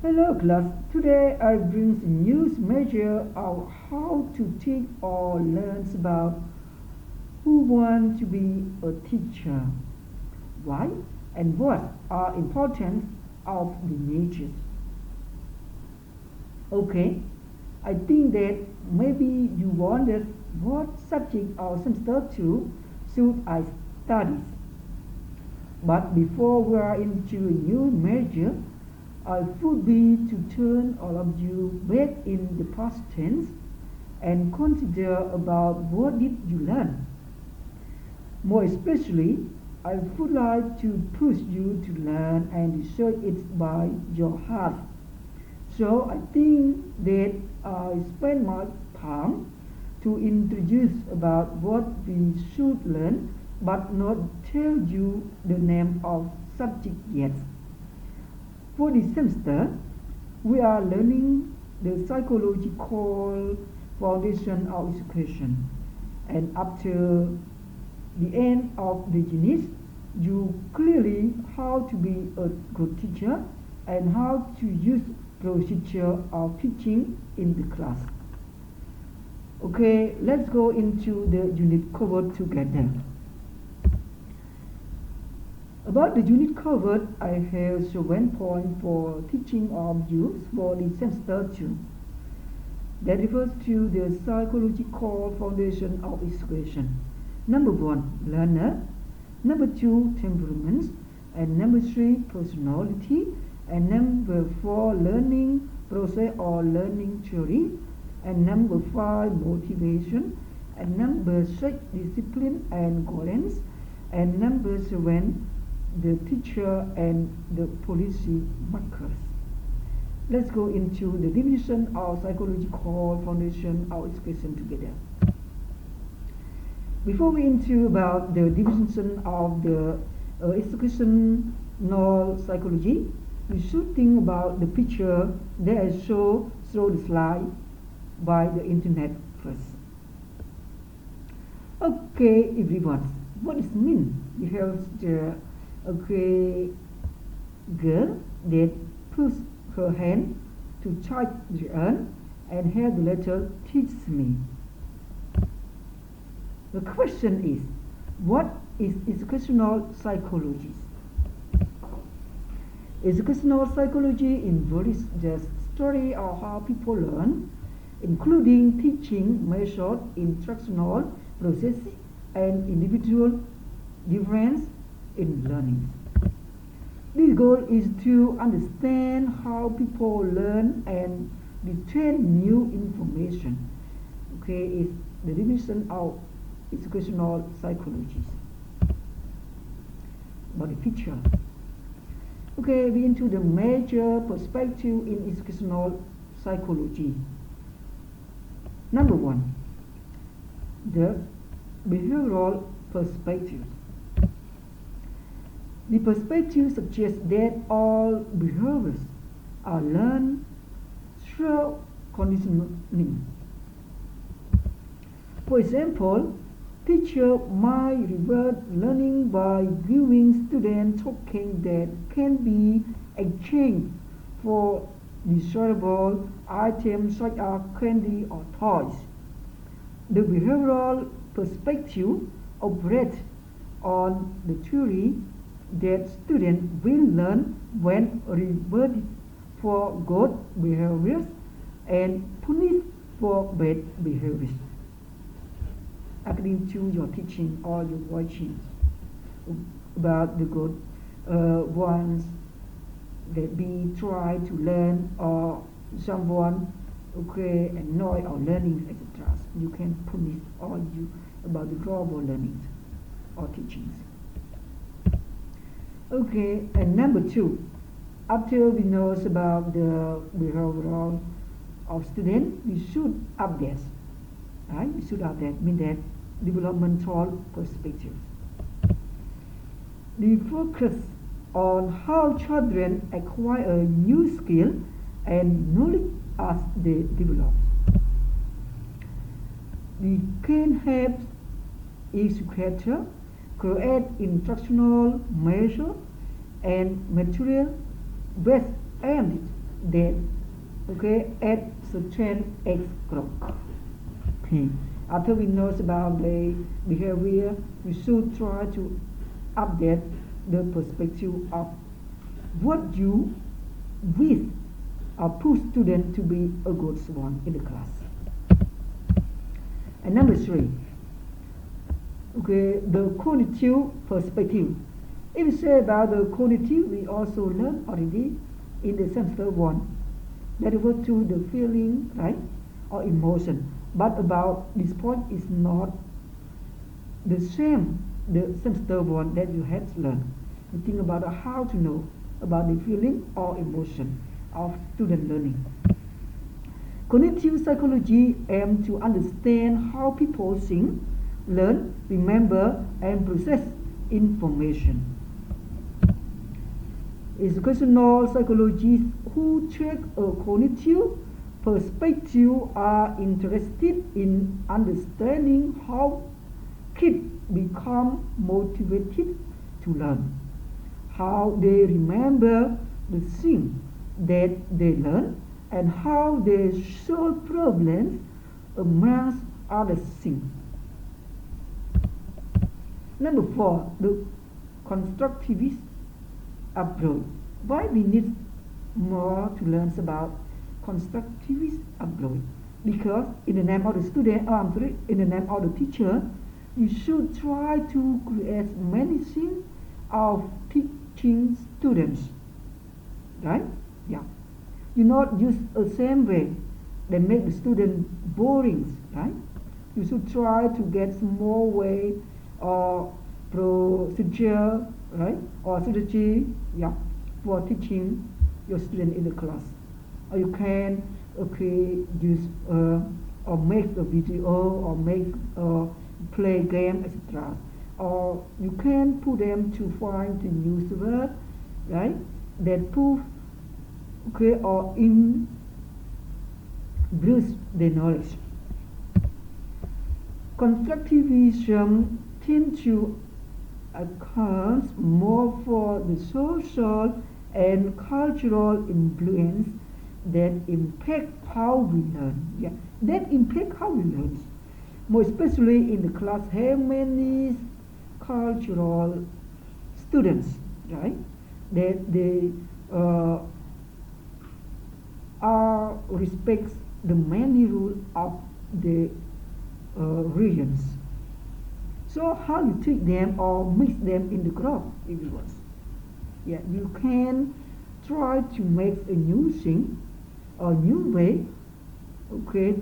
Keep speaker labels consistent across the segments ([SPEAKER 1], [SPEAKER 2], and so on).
[SPEAKER 1] Hello class, today I bring the news measure of how to teach or learn about who want to be a teacher, why and what are important of the majors. Okay, I think that maybe you wondered what subject or semester 2 should I study. But before we are into a new major, I would be to turn all of you back in the past tense and consider about what did you learn. More especially, I would like to push you to learn and research it by your heart. So I think that I spend my time to introduce about what we should learn but not tell you the name of subject yet. For this semester, we are learning the psychological foundation of education. And after the end of the unit, you clearly how to be a good teacher and how to use procedure of teaching in the class. Okay, let's go into the unit covered together. About the unit covered, I have 7 points for teaching of use for the semester 2. That refers to the psychological foundation of education. Number 1, learner. Number 2, temperaments. And number 3, personality. And number 4, learning process or learning theory. And number 5, motivation. And number 6, discipline and guidance. And number 7, the teacher and the policy makers. Let's go into the division of psychological foundation of education together. Before we into about the division of the educational psychology, we should think about the picture that I show through the slide by the internet first. Okay, everyone, what does it mean? We have the girl that puts her hand to touch the urn and here the letter teach me. The question is, what is educational psychology? Educational psychology involves the story of how people learn, including teaching method, instructional processes, and individual difference in learning. This goal is to understand how people learn and retain new information. Okay, is the division of educational psychology. About the picture. Okay, we into the major perspective in educational psychology. Number 1, the behavioral perspective. The perspective suggests that all behaviors are learned through conditioning. For example, teacher might reward learning by giving students tokens that can be exchanged for desirable items such as candy or toys. The behavioral perspective operates on the theory that students will learn when rewarded for good behaviors and punished for bad behaviors. According to your teaching or your watching about the good ones that we try to learn or someone annoy our learning, etc. You can punish all you about the global learning or teachings. Okay, and number 2, after we know about the behavioral of student, we should update. Right? We should update, mean that developmental perspective. We focus on how children acquire new skill and knowledge as they develop. We can help educator create instructional measures and material based and that at certain age group. Okay. After we know about the behavior, we should try to update the perspective of what you wish or push student to be a good one in the class. And number 3, the cognitive perspective. If we say about the cognitive, we also learned already in the semester 1. That refers to the feeling, right, or emotion. But about this point is not the same, the semester 1 that you have learned. You think about how to know about the feeling or emotion of student learning. Cognitive psychology aims to understand how people think, learn, remember, and process information. Educational psychologists who take a cognitive perspective are interested in understanding how kids become motivated to learn, how they remember the things that they learn, and how they solve problems amongst other things. Number 4, the constructivist approach. Why we need more to learn about constructivist approach? Because in the name of the student, in the name of the teacher, you should try to create many things of teaching students, right? Yeah. You not use the same way that make the student boring, right? You should try to get more way or procedure, right, or strategy, yeah, for teaching your student in the class. Or you can use or make a video or make play game, etc. Or you can put them to find the news word, right, that prove or in boost the knowledge. Constructivism tends to account more for the social and cultural influence that impact how we learn. Yeah, that impact how we learn. More especially in the class, have many cultural students, right? That they respects the many rules of the regions. So how you treat them or mix them in the group, if you want. Yeah, you can try to make a new thing or new way,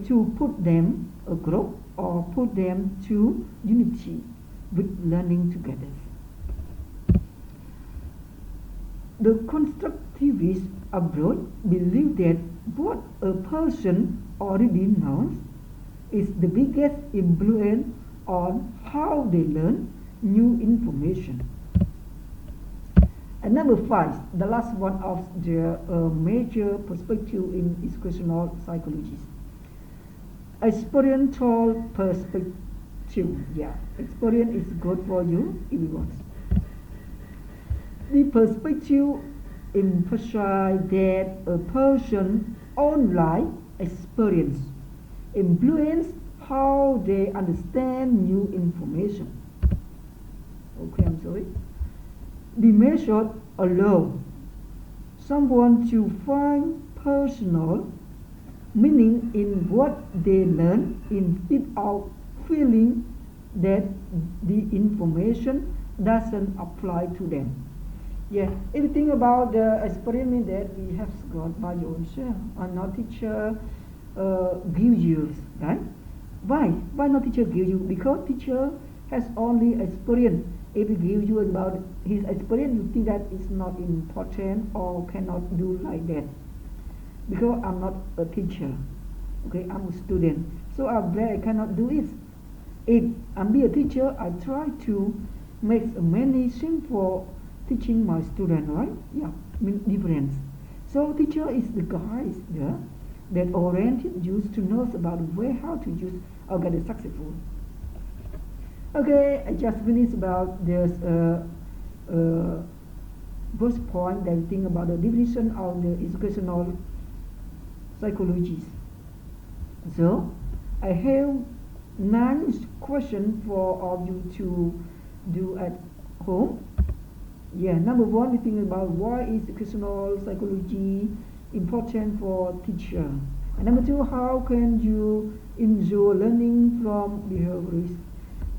[SPEAKER 1] to put them a group or put them to unity with learning together. The constructivist approach believes that what a person already knows is the biggest influence on how they learn new information. And number 5, the last one of the major perspective in educational psychology. Experiential perspective. Yeah, experience is good for you if you want. The perspective emphasizes that a person's own life experience influence how they understand new information. Okay, I'm sorry. The method allows someone to find personal meaning in what they learn instead of feeling that the information doesn't apply to them. Yeah, if you think about the experiment that we have got by yourself, or not teacher give you, right? Why not teacher give you? Because teacher has only experience. If he gives you about his experience, you think that it's not important or cannot do like that. Because I'm not a teacher, okay, I'm a student. So I'm glad I cannot do it. If I'm be a teacher, I try to make many things for teaching my student, right? Yeah, difference. So teacher is the guys, yeah, that oriented you to know about the way how to use or get it successful. Okay, I just finished about this first point that we think about the definition of the educational psychology. So I have 9 questions for all you to do at home. Yeah, number 1, we think about why is educational psychology important for teacher. And number 2, how can you enjoy learning from behaviorist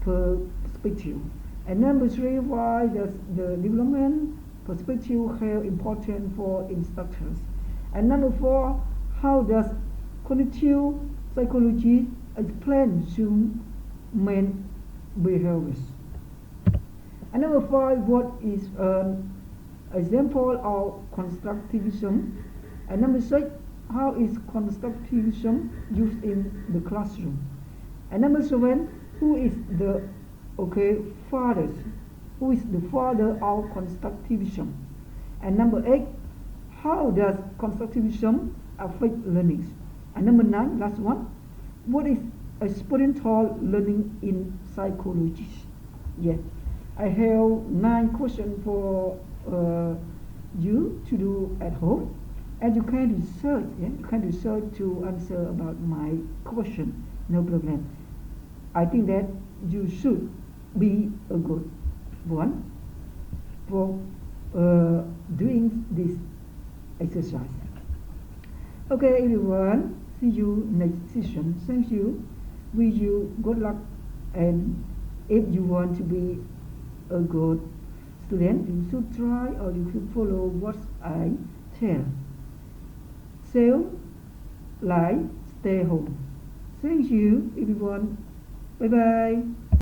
[SPEAKER 1] perspective. And number 3, why does the development perspective have important for instructors. And number 4, how does cognitive psychology explain human behaviors. And number 5, what is an example of constructivism? And number 6, how is constructivism used in the classroom? And number 7, who is the father? Who is the father of constructivism? And number 8, how does constructivism affect learning? And number 9, last one, what is experiential learning in psychology? Yes, I have 9 questions for you to do at home, and you can research. Yeah? You can research to answer about my question. No problem. I think that you should be a good one for doing this exercise. Okay, everyone. See you next session. Thank you. Wish you good luck. And if you want to be a good student, you should try or you should follow what I tell. So, like, stay home. Thank you, everyone. Bye bye.